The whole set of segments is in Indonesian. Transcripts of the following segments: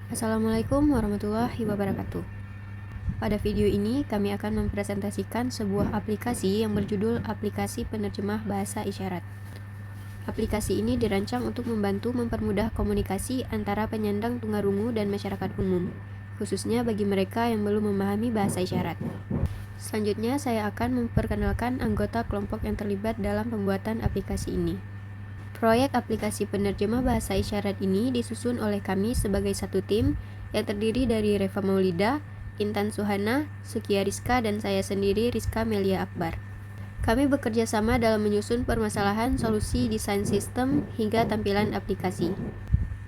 Assalamualaikum warahmatullahi wabarakatuh. Pada video ini kami akan mempresentasikan sebuah aplikasi yang berjudul Aplikasi Penerjemah Bahasa Isyarat. Aplikasi ini dirancang untuk membantu mempermudah komunikasi antara penyandang tunarungu dan masyarakat umum, khususnya bagi mereka yang belum memahami bahasa isyarat. Selanjutnya saya akan memperkenalkan anggota kelompok yang terlibat dalam pembuatan aplikasi ini. Proyek aplikasi penerjemah bahasa isyarat ini disusun oleh kami sebagai satu tim yang terdiri dari Reva Maulida, Intan Suhana, Sukia Rizka, dan saya sendiri Rizka Melia Akbar. Kami bekerja sama dalam menyusun permasalahan solusi desain sistem hingga tampilan aplikasi.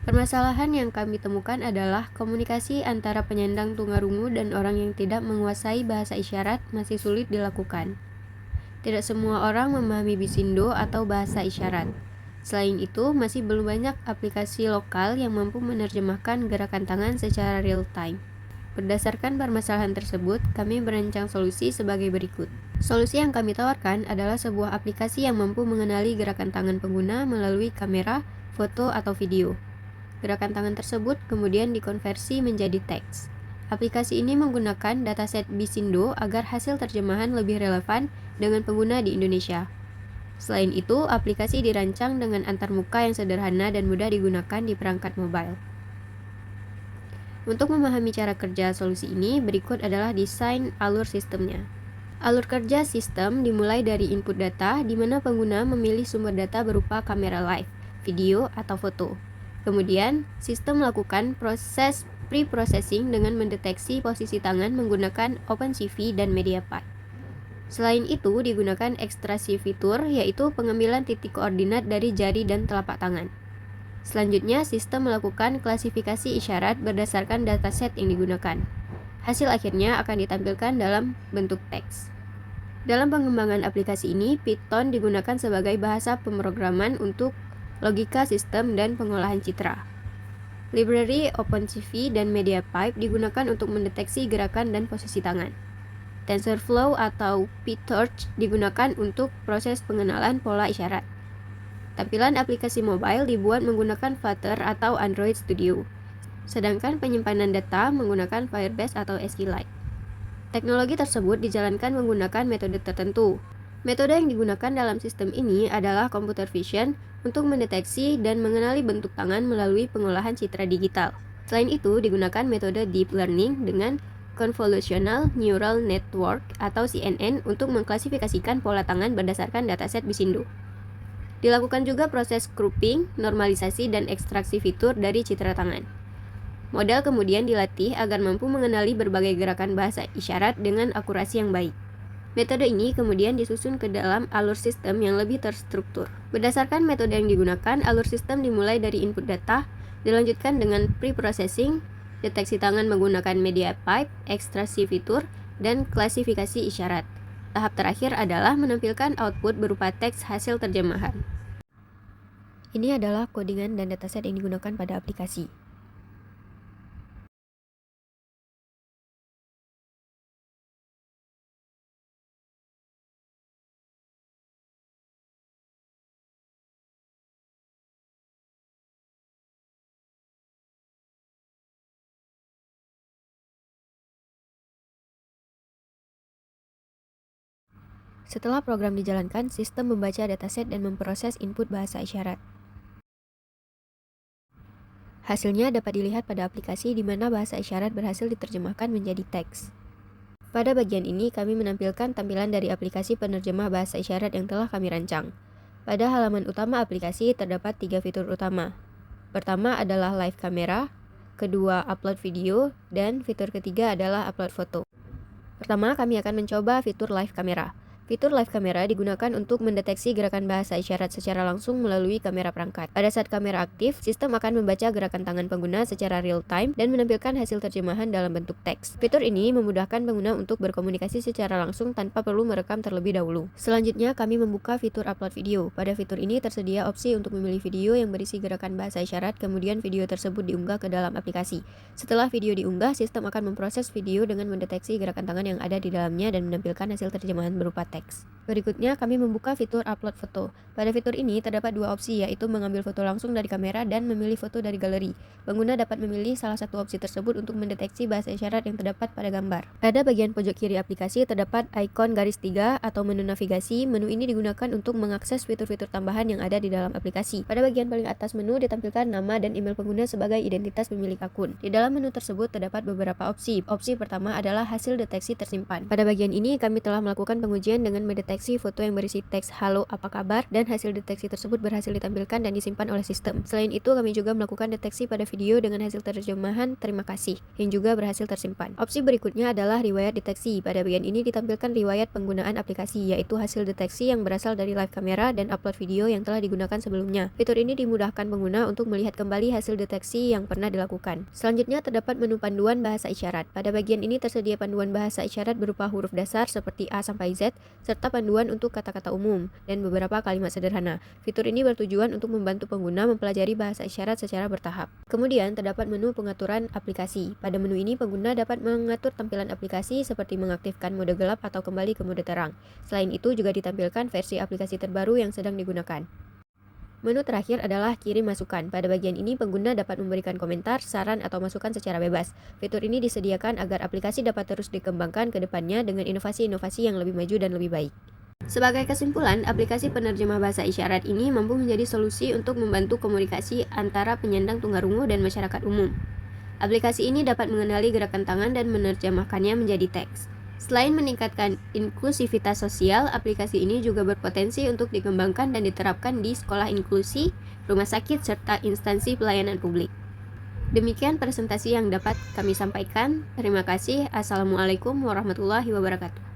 Permasalahan yang kami temukan adalah komunikasi antara penyandang tunarungu dan orang yang tidak menguasai bahasa isyarat masih sulit dilakukan. Tidak semua orang memahami Bisindo atau bahasa isyarat. Selain itu, masih belum banyak aplikasi lokal yang mampu menerjemahkan gerakan tangan secara real time. Berdasarkan permasalahan tersebut, kami merancang solusi sebagai berikut. Solusi yang kami tawarkan adalah sebuah aplikasi yang mampu mengenali gerakan tangan pengguna melalui kamera, foto, atau video. Gerakan tangan tersebut kemudian dikonversi menjadi teks. Aplikasi ini menggunakan dataset Bisindo agar hasil terjemahan lebih relevan dengan pengguna di Indonesia. Selain itu, aplikasi dirancang dengan antarmuka yang sederhana dan mudah digunakan di perangkat mobile. Untuk memahami cara kerja solusi ini, berikut adalah desain alur sistemnya. Alur kerja sistem dimulai dari input data, di mana pengguna memilih sumber data berupa kamera live, video, atau foto. Kemudian, sistem melakukan proses pre-processing dengan mendeteksi posisi tangan menggunakan OpenCV dan MediaPipe. Selain itu, digunakan ekstraksi fitur, yaitu pengambilan titik koordinat dari jari dan telapak tangan. Selanjutnya, sistem melakukan klasifikasi isyarat berdasarkan dataset yang digunakan. Hasil akhirnya akan ditampilkan dalam bentuk teks. Dalam pengembangan aplikasi ini, Python digunakan sebagai bahasa pemrograman untuk logika sistem dan pengolahan citra. Library OpenCV dan MediaPipe digunakan untuk mendeteksi gerakan dan posisi tangan. TensorFlow atau PyTorch digunakan untuk proses pengenalan pola isyarat. Tampilan aplikasi mobile dibuat menggunakan Flutter atau Android Studio, sedangkan penyimpanan data menggunakan Firebase atau SQLite. Teknologi tersebut dijalankan menggunakan metode tertentu. Metode yang digunakan dalam sistem ini adalah computer vision untuk mendeteksi dan mengenali bentuk tangan melalui pengolahan citra digital. Selain itu, digunakan metode deep learning dengan Convolutional Neural Network atau CNN untuk mengklasifikasikan pola tangan berdasarkan dataset Bisindo. Dilakukan juga proses grouping, normalisasi, dan ekstraksi fitur dari citra tangan. Model kemudian dilatih agar mampu mengenali berbagai gerakan bahasa isyarat dengan akurasi yang baik. Metode ini kemudian disusun ke dalam alur sistem yang lebih terstruktur. Berdasarkan metode yang digunakan, alur sistem dimulai dari input data, dilanjutkan dengan pre-processing, deteksi tangan menggunakan MediaPipe, ekstraksi fitur, dan klasifikasi isyarat. Tahap terakhir adalah menampilkan output berupa teks hasil terjemahan. Ini adalah codingan dan dataset yang digunakan pada aplikasi. Setelah program dijalankan, sistem membaca dataset dan memproses input bahasa isyarat. Hasilnya dapat dilihat pada aplikasi di mana bahasa isyarat berhasil diterjemahkan menjadi teks. Pada bagian ini, kami menampilkan tampilan dari aplikasi penerjemah bahasa isyarat yang telah kami rancang. Pada halaman utama aplikasi terdapat 3 fitur utama. Pertama adalah live kamera, kedua upload video, dan fitur ketiga adalah upload foto. Pertama, kami akan mencoba fitur live kamera. Fitur live kamera digunakan untuk mendeteksi gerakan bahasa isyarat secara langsung melalui kamera perangkat. Pada saat kamera aktif, sistem akan membaca gerakan tangan pengguna secara real time dan menampilkan hasil terjemahan dalam bentuk teks. Fitur ini memudahkan pengguna untuk berkomunikasi secara langsung tanpa perlu merekam terlebih dahulu. Selanjutnya, kami membuka fitur upload video. Pada fitur ini tersedia opsi untuk memilih video yang berisi gerakan bahasa isyarat, kemudian video tersebut diunggah ke dalam aplikasi. Setelah video diunggah, sistem akan memproses video dengan mendeteksi gerakan tangan yang ada di dalamnya dan menampilkan hasil terjemahan berupa teks. teks. Berikutnya, kami membuka fitur upload foto. Pada fitur ini terdapat dua opsi, yaitu mengambil foto langsung dari kamera dan memilih foto dari galeri. Pengguna dapat memilih salah satu opsi tersebut untuk mendeteksi bahasa isyarat yang terdapat pada gambar. Pada bagian pojok kiri aplikasi terdapat ikon garis 3 atau menu navigasi. Menu ini digunakan untuk mengakses fitur-fitur tambahan yang ada di dalam aplikasi. Pada bagian paling atas menu ditampilkan nama dan email pengguna sebagai identitas pemilik akun. Di dalam menu tersebut terdapat beberapa opsi. Opsi pertama adalah hasil deteksi tersimpan. Pada bagian ini kami telah melakukan pengujian dengan mendeteksi foto yang berisi teks "Halo, apa kabar?" dan hasil deteksi tersebut berhasil ditampilkan dan disimpan oleh sistem. Selain itu, kami juga melakukan deteksi pada video dengan hasil terjemahan "Terima kasih" yang juga berhasil tersimpan. Opsi berikutnya adalah riwayat deteksi. Pada bagian ini ditampilkan riwayat penggunaan aplikasi, yaitu hasil deteksi yang berasal dari live kamera dan upload video yang telah digunakan sebelumnya. Fitur ini dimudahkan pengguna untuk melihat kembali hasil deteksi yang pernah dilakukan. Selanjutnya terdapat menu panduan bahasa isyarat. Pada bagian ini tersedia panduan bahasa isyarat berupa huruf dasar seperti A sampai Z, serta panduan untuk kata-kata umum dan beberapa kalimat sederhana. Fitur ini bertujuan untuk membantu pengguna mempelajari bahasa isyarat secara bertahap. Kemudian terdapat menu pengaturan aplikasi. Pada menu ini pengguna dapat mengatur tampilan aplikasi seperti mengaktifkan mode gelap atau kembali ke mode terang. Selain itu juga ditampilkan versi aplikasi terbaru yang sedang digunakan. Menu terakhir adalah kirim masukan. Pada bagian ini pengguna dapat memberikan komentar, saran, atau masukan secara bebas. Fitur ini disediakan agar aplikasi dapat terus dikembangkan ke depannya dengan inovasi-inovasi yang lebih maju dan lebih baik. Sebagai kesimpulan, aplikasi penerjemah bahasa isyarat ini mampu menjadi solusi untuk membantu komunikasi antara penyandang tunarungu dan masyarakat umum. Aplikasi ini dapat mengenali gerakan tangan dan menerjemahkannya menjadi teks. Selain meningkatkan inklusivitas sosial, aplikasi ini juga berpotensi untuk dikembangkan dan diterapkan di sekolah inklusi, rumah sakit, serta instansi pelayanan publik. Demikian presentasi yang dapat kami sampaikan. Terima kasih. Assalamualaikum warahmatullahi wabarakatuh.